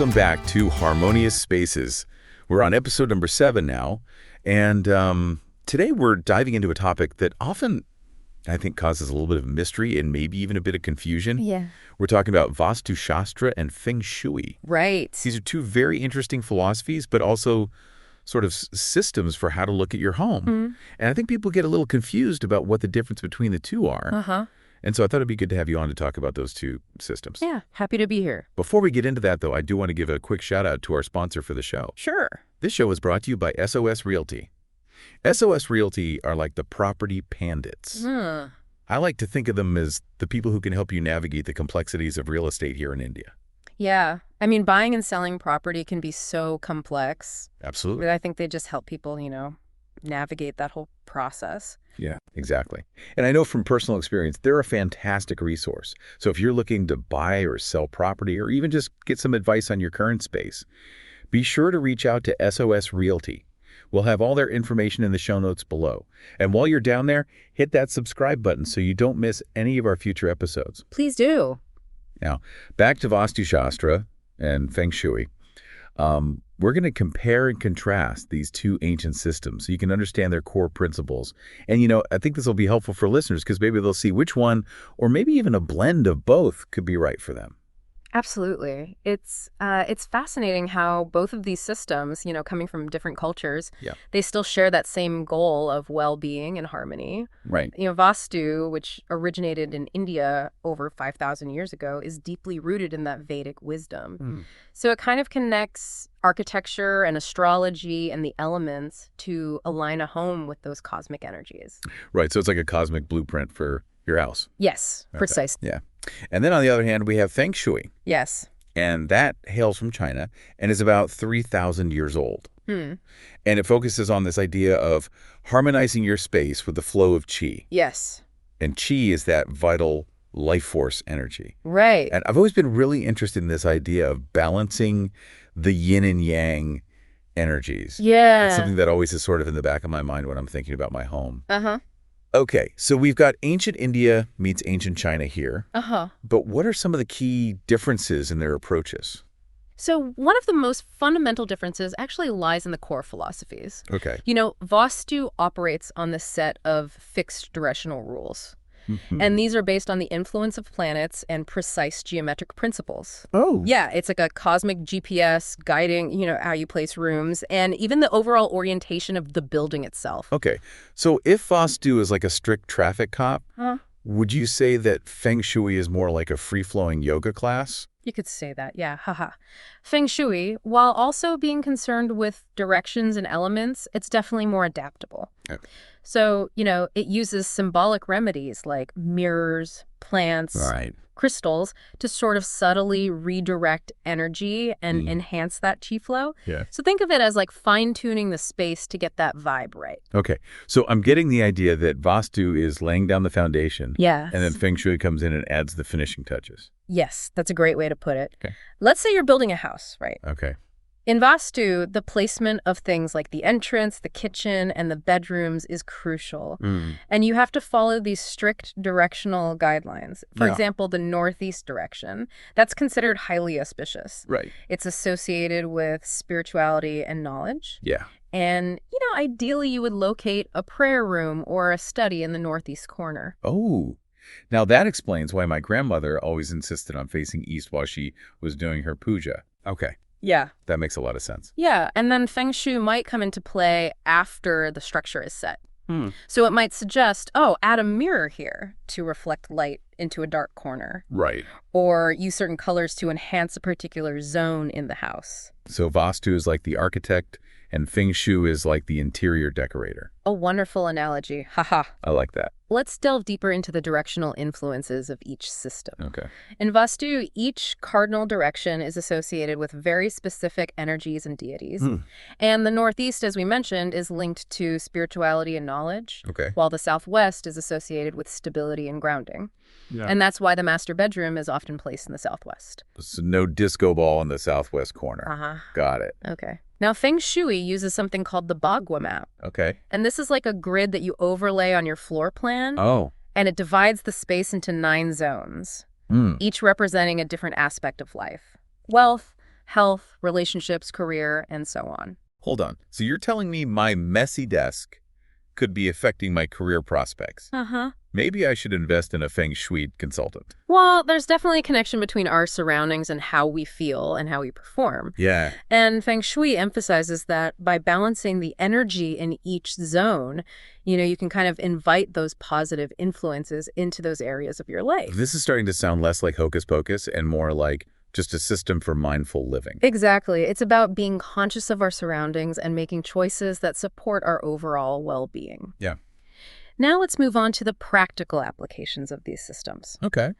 Welcome back to Harmonious Spaces. We're on episode number 7 now, and today we're diving into a topic that often, I think, causes a little bit of mystery and maybe even a bit of confusion. Yeah. We're talking about Vaastu Shastra and Feng Shui. Right. These are two very interesting philosophies, but also sort of systems for how to look at your home. Mm-hmm. And I think people get a little confused about what the difference between the two are. Uh-huh. And so I thought it'd be good to have you on to talk about those two systems. Yeah, happy to be here. Before we get into that, though, I do want to give a quick shout out to our sponsor for the show. Sure. This show is brought to you by SOS Realty. SOS Realty are like the property pandits. I like to think of them as the people who can help you navigate the complexities of real estate here in India. Yeah. I mean, buying and selling property can be so complex. Absolutely. But I think they just help people, navigate that whole process. Yeah, exactly. And I know from personal experience, they're a fantastic resource. So if you're looking to buy or sell property or even just get some advice on your current space, be sure to reach out to SOS Realty. We'll have all their information in the show notes below. And while you're down there, hit that subscribe button so you don't miss any of our future episodes. Please do. Now, back to Vaastu Shastra and Feng Shui. We're going to compare and contrast these two ancient systems so you can understand their core principles. And, I think this will be helpful for listeners because maybe they'll see which one, or maybe even a blend of both, could be right for them. Absolutely. It's fascinating how both of these systems, coming from different cultures, they still share that same goal of well-being and harmony. Right. Vaastu, which originated in India over 5,000 years ago, is deeply rooted in that Vedic wisdom. So it kind of connects architecture and astrology and the elements to align a home with those cosmic energies. Right. So it's like a cosmic blueprint for your house. Yes, precisely. Yeah. And then on the other hand, we have Feng Shui. Yes. And that hails from China and is about 3,000 years old. And it focuses on this idea of harmonizing your space with the flow of qi. Yes. And qi is that vital life force energy. Right. And I've always been really interested in this idea of balancing the yin and yang energies. Yeah. It's something that always is sort of in the back of my mind when I'm thinking about my home. Uh-huh. Okay, so we've got ancient India meets ancient China here. Uh-huh. But what are some of the key differences in their approaches? So one of the most fundamental differences actually lies in the core philosophies. Okay. Vaastu operates on this set of fixed directional rules. And these are based on the influence of planets and precise geometric principles. Oh. Yeah, it's like a cosmic GPS guiding, how you place rooms and even the overall orientation of the building itself. Okay. So if Vaastu is like a strict traffic cop, would you say that Feng Shui is more like a free-flowing yoga class? You could say that, yeah, haha. Feng Shui, while also being concerned with directions and elements, it's definitely more adaptable. Okay. So, it uses symbolic remedies like mirrors, plants, crystals to sort of subtly redirect energy and enhance that chi flow. Yeah. So think of it as like fine-tuning the space to get that vibe right. Okay. So I'm getting the idea that Vaastu is laying down the foundation. Yes. And then Feng Shui comes in and adds the finishing touches. Yes, that's a great way to put it. Okay. Let's say you're building a house, right? Okay. In Vaastu, the placement of things like the entrance, the kitchen, and the bedrooms is crucial. And you have to follow these strict directional guidelines. For example, the northeast direction, that's considered highly auspicious. Right. It's associated with spirituality and knowledge. Yeah. And, ideally you would locate a prayer room or a study in the northeast corner. Oh. Now that explains why my grandmother always insisted on facing east while she was doing her puja. Okay. Yeah. That makes a lot of sense. Yeah, and then Feng Shui might come into play after the structure is set. So it might suggest, add a mirror here to reflect light into a dark corner. Right. Or use certain colors to enhance a particular zone in the house. So Vaastu is like the architect and Feng Shui is like the interior decorator. A wonderful analogy. Haha. I like that. Let's delve deeper into the directional influences of each system. Okay. In Vaastu, each cardinal direction is associated with very specific energies and deities. And the northeast, as we mentioned, is linked to spirituality and knowledge, while the southwest is associated with stability and grounding. Yeah. And that's why the master bedroom is often placed in the southwest. So no disco ball in the southwest corner. Got it. Okay. Now, Feng Shui uses something called the Bagua map. Okay. And this is like a grid that you overlay on your floor plan. Oh. And it divides the space into 9 zones, each representing a different aspect of life. Wealth, health, relationships, career, and so on. Hold on. So you're telling me my messy desk could be affecting my career prospects? Uh-huh. Maybe I should invest in a Feng Shui consultant. Well, there's definitely a connection between our surroundings and how we feel and how we perform. Yeah. And Feng Shui emphasizes that by balancing the energy in each zone, you can kind of invite those positive influences into those areas of your life. This is starting to sound less like hocus pocus and more like just a system for mindful living. Exactly. It's about being conscious of our surroundings and making choices that support our overall well-being. Yeah. Now let's move on to the practical applications of these systems. Okay.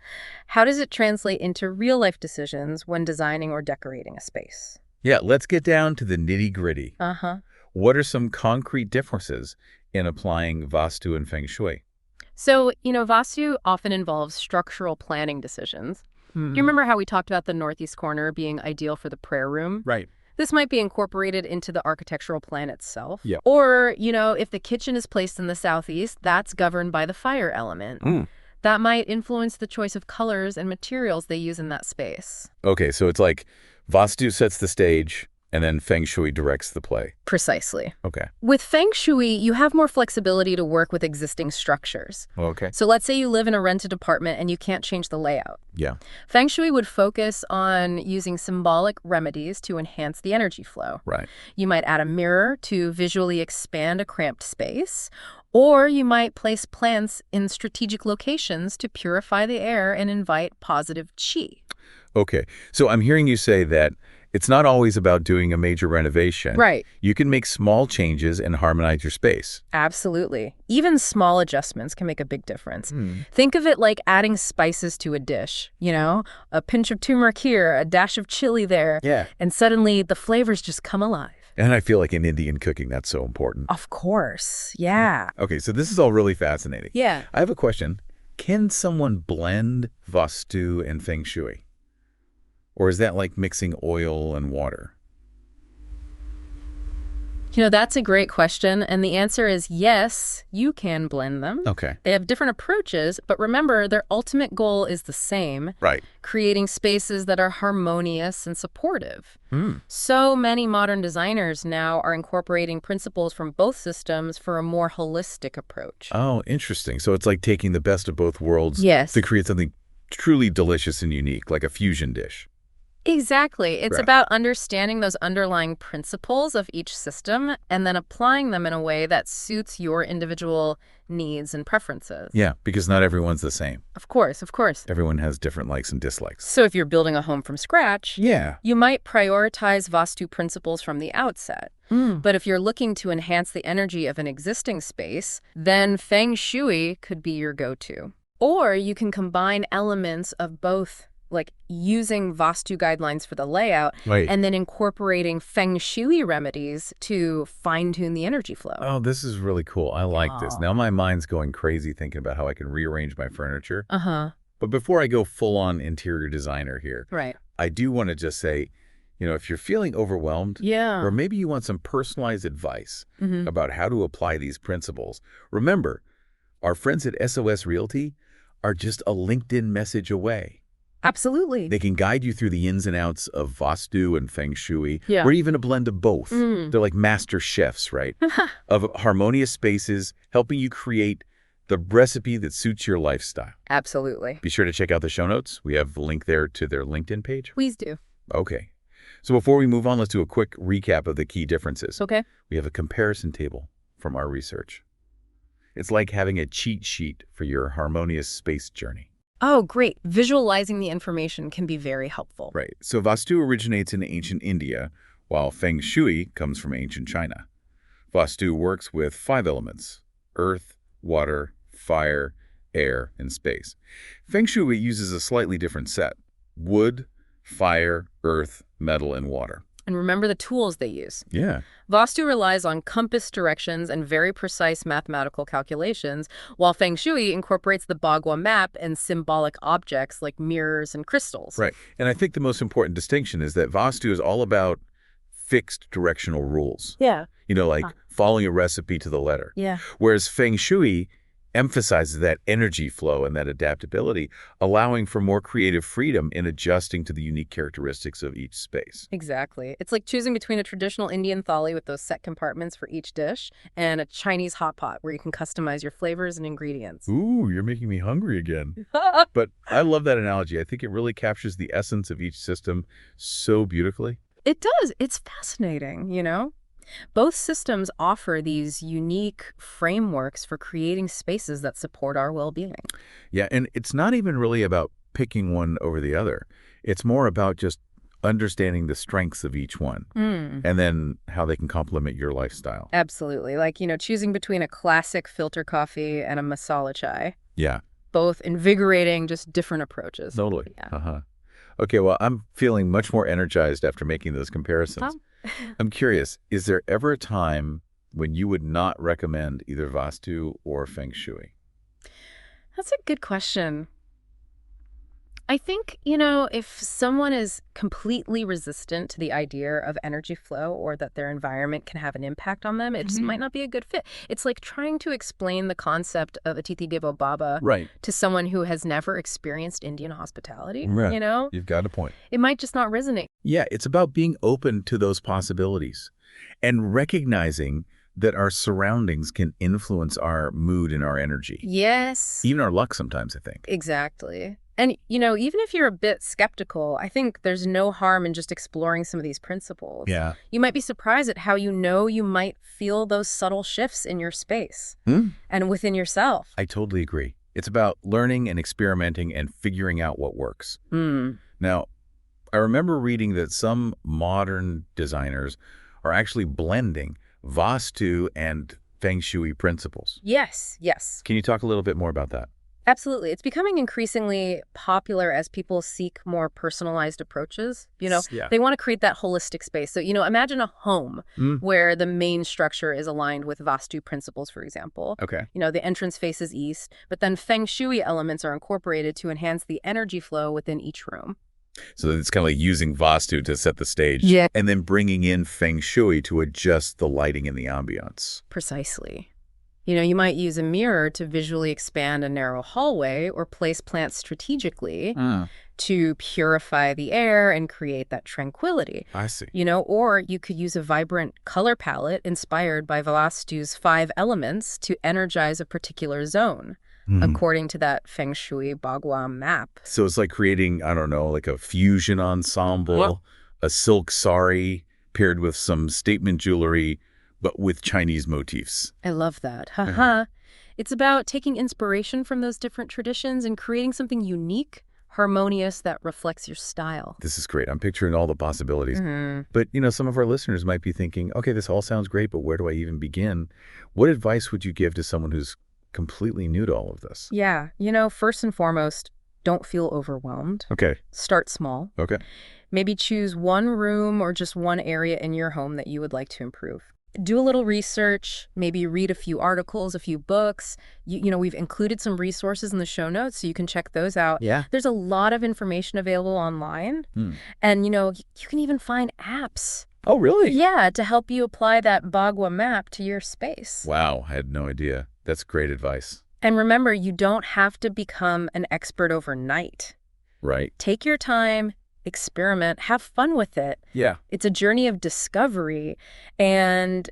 How does it translate into real-life decisions when designing or decorating a space? Yeah, let's get down to the nitty-gritty. Uh-huh. What are some concrete differences in applying Vaastu and Feng Shui? So, Vastu often involves structural planning decisions. Do you remember how we talked about the northeast corner being ideal for the prayer room? Right. This might be incorporated into the architectural plan itself. Yeah. Or, if the kitchen is placed in the southeast, that's governed by the fire element. That might influence the choice of colors and materials they use in that space. Okay, so it's like Vaastu sets the stage, and then Feng Shui directs the play. Precisely. Okay. With Feng Shui, you have more flexibility to work with existing structures. Okay. So let's say you live in a rented apartment and you can't change the layout. Yeah. Feng Shui would focus on using symbolic remedies to enhance the energy flow. Right. You might add a mirror to visually expand a cramped space, or you might place plants in strategic locations to purify the air and invite positive qi. Okay, so I'm hearing you say that it's not always about doing a major renovation. Right. You can make small changes and harmonize your space. Absolutely. Even small adjustments can make a big difference. Think of it like adding spices to a dish, a pinch of turmeric here, a dash of chili there. Yeah. And suddenly the flavors just come alive. And I feel like in Indian cooking, that's so important. Of course. Yeah. Okay, so this is all really fascinating. Yeah. I have a question. Can someone blend Vaastu and Feng Shui? Or is that like mixing oil and water? That's a great question. And the answer is yes, you can blend them. Okay. They have different approaches, but remember, their ultimate goal is the same. Right. Creating spaces that are harmonious and supportive. So many modern designers now are incorporating principles from both systems for a more holistic approach. Oh, interesting. So it's like taking the best of both worlds to create something truly delicious and unique, like a fusion dish. Exactly. It's Right. about understanding those underlying principles of each system and then applying them in a way that suits your individual needs and preferences. Yeah, because not everyone's the same. Of course, of course. Everyone has different likes and dislikes. So if you're building a home from scratch, Yeah. you might prioritize Vastu principles from the outset. But if you're looking to enhance the energy of an existing space, then Feng Shui could be your go-to. Or you can combine elements of both, like using Vastu guidelines for the layout and then incorporating Feng Shui remedies to fine-tune the energy flow. Oh, this is really cool. I like this. Now my mind's going crazy thinking about how I can rearrange my furniture. But before I go full-on interior designer here, Right. I do want to just say, if you're feeling overwhelmed, Yeah. or maybe you want some personalized advice about how to apply these principles, remember, our friends at SOS Realty are just a LinkedIn message away. Absolutely. They can guide you through the ins and outs of Vaastu and Feng Shui, Yeah. or even a blend of both. They're like master chefs, right? Of harmonious spaces, helping you create the recipe that suits your lifestyle. Absolutely. Be sure to check out the show notes. We have a link there to their LinkedIn page. Please do. Okay. So before we move on, let's do a quick recap of the key differences. Okay. We have a comparison table from our research. It's like having a cheat sheet for your harmonious space journey. Oh, great. Visualizing the information can be very helpful. Right. So Vaastu originates in ancient India, while Feng Shui comes from ancient China. Vaastu works with 5 elements: earth, water, fire, air, and space. Feng Shui uses a slightly different set: wood, fire, earth, metal, and water. And remember the tools they use. Yeah. Vastu relies on compass directions and very precise mathematical calculations, while Feng Shui incorporates the Bagua map and symbolic objects like mirrors and crystals. Right. And I think the most important distinction is that Vaastu is all about fixed directional rules. Yeah. Like following a recipe to the letter. Yeah. Whereas Feng Shui emphasizes that energy flow and that adaptability, allowing for more creative freedom in adjusting to the unique characteristics of each space. Exactly. It's like choosing between a traditional Indian thali with those set compartments for each dish and a Chinese hot pot where you can customize your flavors and ingredients. Ooh, you're making me hungry again. But I love that analogy. I think it really captures the essence of each system so beautifully. It does. It's fascinating, you know? Both systems offer these unique frameworks for creating spaces that support our well-being. Yeah, and it's not even really about picking one over the other. It's more about just understanding the strengths of each one and then how they can complement your lifestyle. Absolutely. Like, choosing between a classic filter coffee and a masala chai. Yeah. Both invigorating, just different approaches. Totally. Yeah. Okay, well, I'm feeling much more energized after making those comparisons. I'm curious, is there ever a time when you would not recommend either Vaastu or Feng Shui? That's a good question. I think, if someone is completely resistant to the idea of energy flow or that their environment can have an impact on them, it just might not be a good fit. It's like trying to explain the concept of Atithi Devo Bhava to someone who has never experienced Indian hospitality, You've got a point. It might just not resonate. Yeah, it's about being open to those possibilities and recognizing that our surroundings can influence our mood and our energy. Yes. Even our luck sometimes, I think. Exactly. And, even if you're a bit skeptical, I think there's no harm in just exploring some of these principles. Yeah. You might be surprised at how you might feel those subtle shifts in your space and within yourself. I totally agree. It's about learning and experimenting and figuring out what works. Now, I remember reading that some modern designers are actually blending Vaastu and Feng Shui principles. Yes. Can you talk a little bit more about that? Absolutely. It's becoming increasingly popular as people seek more personalized approaches. They want to create that holistic space. So, imagine a home where the main structure is aligned with Vaastu principles, for example. Okay. The entrance faces east, but then Feng Shui elements are incorporated to enhance the energy flow within each room. So it's kind of like using Vaastu to set the stage and then bringing in Feng Shui to adjust the lighting and the ambiance. Precisely. You might use a mirror to visually expand a narrow hallway or place plants strategically to purify the air and create that tranquility. I see. Or you could use a vibrant color palette inspired by Vaastu's 5 elements to energize a particular zone, according to that Feng Shui Bagua map. So it's like creating, I don't know, like a fusion ensemble, a silk sari paired with some statement jewelry, but with Chinese motifs. I love that. Haha. It's about taking inspiration from those different traditions and creating something unique, harmonious, that reflects your style. This is great. I'm picturing all the possibilities. But, some of our listeners might be thinking, okay, this all sounds great, but where do I even begin? What advice would you give to someone who's completely new to all of this? Yeah. First and foremost, don't feel overwhelmed. Okay. Start small. Okay. Maybe choose one room or just one area in your home that you would like to improve. Do a little research, maybe read a few articles, a few books. We've included some resources in the show notes, so you can check those out. Yeah. There's a lot of information available online. And, you can even find apps. Oh, really? Yeah, to help you apply that Bagua map to your space. Wow, I had no idea. That's great advice. And remember, you don't have to become an expert overnight. Right. Take your time. Experiment, have fun with it. Yeah. It's a journey of discovery. And,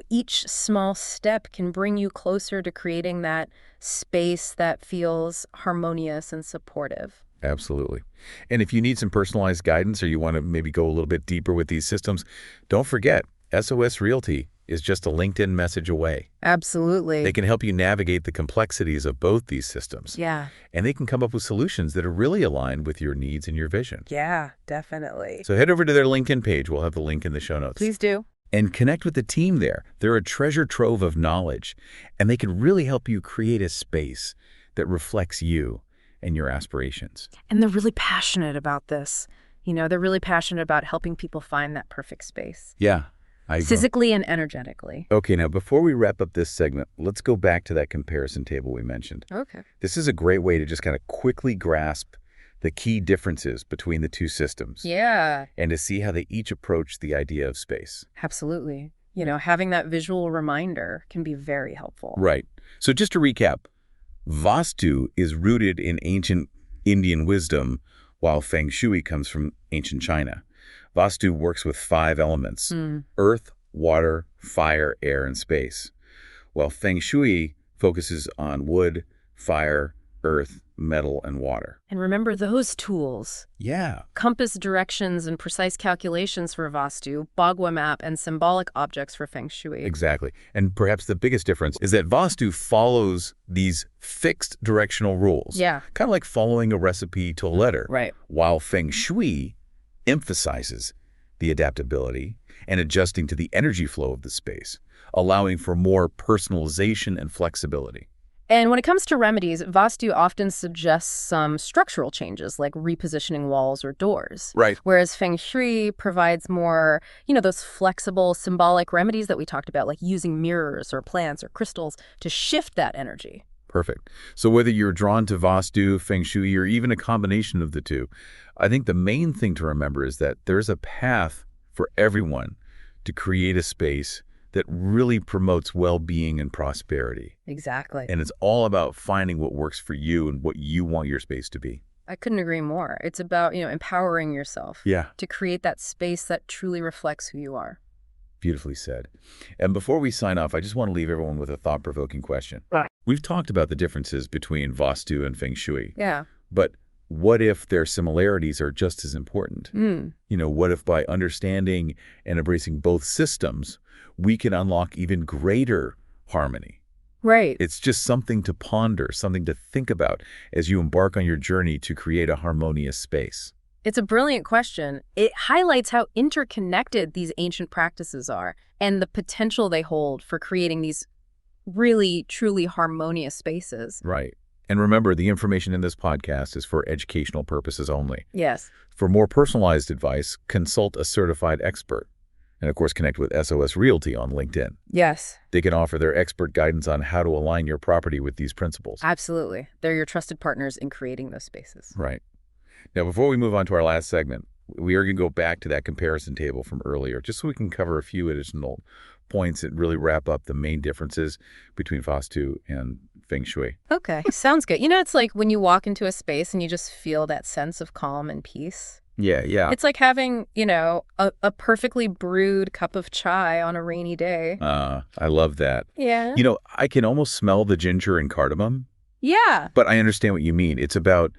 each small step can bring you closer to creating that space that feels harmonious and supportive. Absolutely. And if you need some personalized guidance or you want to maybe go a little bit deeper with these systems, don't forget, SOS Realty is just a LinkedIn message away. Absolutely. They can help you navigate the complexities of both these systems. Yeah. And they can come up with solutions that are really aligned with your needs and your vision. Yeah, definitely. So head over to their LinkedIn page. We'll have the link in the show notes. Please do. And connect with the team there. They're a treasure trove of knowledge, and they can really help you create a space that reflects you and your aspirations. And they're really passionate about this. They're really passionate about helping people find that perfect space. Yeah. Physically and energetically. Okay, now before we wrap up this segment, let's go back to that comparison table we mentioned. Okay. This is a great way to just kind of quickly grasp the key differences between the two systems. Yeah. And to see how they each approach the idea of space. Absolutely. Having that visual reminder can be very helpful. Right. So just to recap, Vaastu is rooted in ancient Indian wisdom, while Feng Shui comes from ancient China. Vaastu works with 5 elements: earth, water, fire, air, and space, while Feng Shui focuses on wood, fire, earth, metal, and water. And remember those tools. Yeah. Compass directions and precise calculations for Vaastu, Bagua map, and symbolic objects for Feng Shui. Exactly. And perhaps the biggest difference is that Vaastu follows these fixed directional rules. Yeah. Kind of like following a recipe to a letter. Right. While Feng Shui emphasizes the adaptability and adjusting to the energy flow of the space, allowing for more personalization and flexibility. And when it comes to remedies, Vaastu often suggests some structural changes, like repositioning walls or doors. Right. Whereas Feng Shui provides more, those flexible, symbolic remedies that we talked about, like using mirrors or plants or crystals to shift that energy. Perfect. So whether you're drawn to Vaastu, Feng Shui, or even a combination of the two, I think the main thing to remember is that there's a path for everyone to create a space that really promotes well-being and prosperity. Exactly. And it's all about finding what works for you and what you want your space to be. I couldn't agree more. It's about, empowering yourself to create that space that truly reflects who you are. Beautifully said. And before we sign off, I just want to leave everyone with a thought-provoking question. We've talked about the differences between Vaastu and Feng Shui. Yeah. But what if their similarities are just as important? What if by understanding and embracing both systems, we can unlock even greater harmony? Right. It's just something to ponder, something to think about as you embark on your journey to create a harmonious space. It's a brilliant question. It highlights how interconnected these ancient practices are and the potential they hold for creating these really, truly harmonious spaces. Right. And remember, the information in this podcast is for educational purposes only. Yes. For more personalized advice, consult a certified expert. And of course, connect with SOS Realty on LinkedIn. Yes. They can offer their expert guidance on how to align your property with these principles. Absolutely. They're your trusted partners in creating those spaces. Right. Now, before we move on to our last segment, we are going to go back to that comparison table from earlier, just so we can cover a few additional points that really wrap up the main differences between Vaastu and Feng Shui. Okay, sounds good. It's like when you walk into a space and you just feel that sense of calm and peace. Yeah. It's like having, a perfectly brewed cup of chai on a rainy day. I love that. Yeah. I can almost smell the ginger and cardamom. Yeah. But I understand what you mean. It's about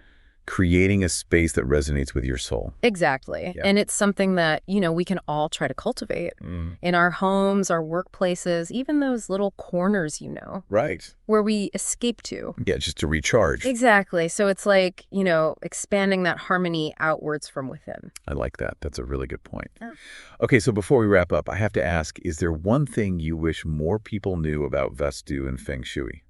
creating a space that resonates with your soul. Exactly. Yeah. And it's something that, we can all try to cultivate in our homes, our workplaces, even those little corners, Right. where we escape to. Yeah, just to recharge. Exactly. So it's like, expanding that harmony outwards from within. I like that. That's a really good point. Oh. Okay, so before we wrap up, I have to ask, is there one thing you wish more people knew about Vaastu and Feng Shui?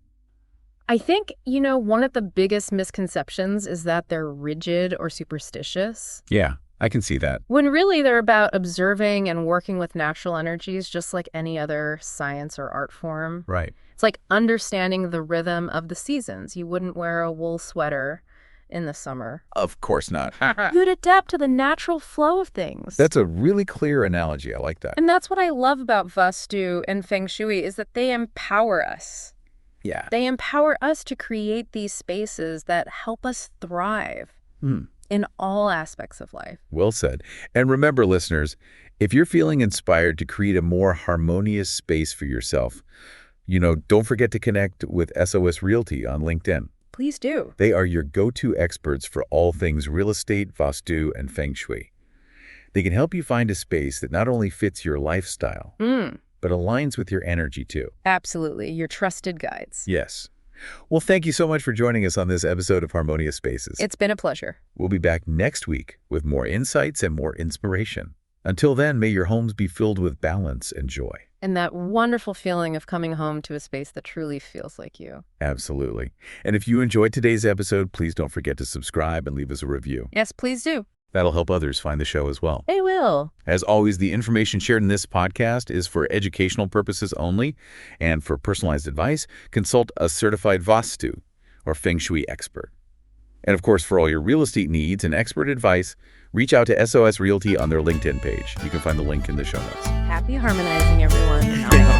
I think, one of the biggest misconceptions is that they're rigid or superstitious. Yeah, I can see that. When really they're about observing and working with natural energies, just like any other science or art form. Right. It's like understanding the rhythm of the seasons. You wouldn't wear a wool sweater in the summer. Of course not. You'd adapt to the natural flow of things. That's a really clear analogy. I like that. And that's what I love about Vaastu and Feng Shui is that they empower us. Yeah. They empower us to create these spaces that help us thrive in all aspects of life. Well said. And remember, listeners, if you're feeling inspired to create a more harmonious space for yourself, don't forget to connect with SOS Realty on LinkedIn. Please do. They are your go-to experts for all things real estate, Vaastu, and Feng Shui. They can help you find a space that not only fits your lifestyle, but aligns with your energy too. Absolutely. Your trusted guides. Yes. Well, thank you so much for joining us on this episode of Harmonious Spaces. It's been a pleasure. We'll be back next week with more insights and more inspiration. Until then, may your homes be filled with balance and joy. And that wonderful feeling of coming home to a space that truly feels like you. Absolutely. And if you enjoyed today's episode, please don't forget to subscribe and leave us a review. Yes, please do. That'll help others find the show as well. It will. As always, the information shared in this podcast is for educational purposes only, and for personalized advice, consult a certified Vaastu or Feng Shui expert. And of course, for all your real estate needs and expert advice, reach out to SOS Realty on their LinkedIn page. You can find the link in the show notes. Happy harmonizing, everyone.